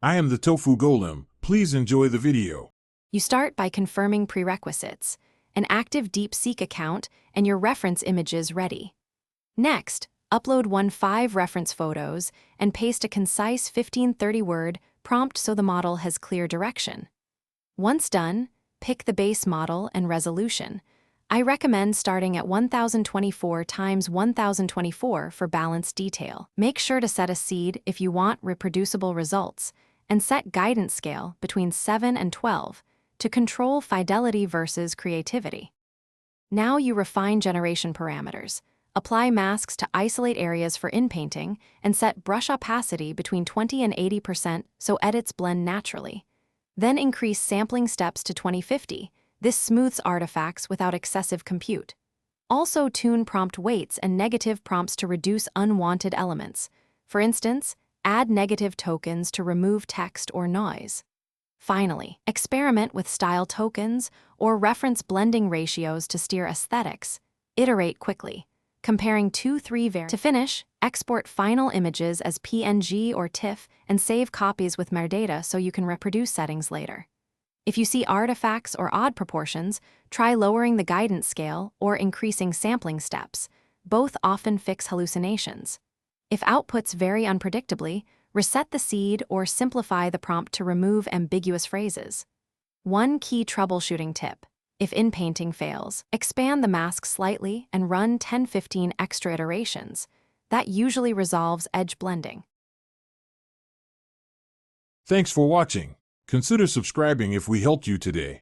I am the Tofu Golem. Please enjoy the video. You start by confirming prerequisites, an active Deepseek account, and your reference images ready. Next, upload 5 reference photos and paste a concise 15-30-word prompt so the model has clear direction. Once done, pick the base model and resolution. I recommend starting at 1024 x 1024 for balanced detail. Make sure to set a seed if you want reproducible results, and set guidance scale between 7 and 12 to control fidelity versus creativity. Now you refine generation parameters. Apply masks to isolate areas for inpainting and set brush opacity between 20 and 80% so edits blend naturally. Then increase sampling steps to 2050. This smooths artifacts without excessive compute. Also tune prompt weights and negative prompts to reduce unwanted elements. For instance, add negative tokens to remove text or noise. Finally, experiment with style tokens or reference blending ratios to steer aesthetics. Iterate quickly, comparing 2-3 variants. To finish, export final images as PNG or TIFF and save copies with metadata so you can reproduce settings later. If you see artifacts or odd proportions, try lowering the guidance scale or increasing sampling steps. Both often fix hallucinations. If outputs vary unpredictably, reset the seed or simplify the prompt to remove ambiguous phrases. One key troubleshooting tip: if inpainting fails, expand the mask slightly and run 10-15 extra iterations. That usually resolves edge blending. Thanks for watching. Consider subscribing if we helped you today.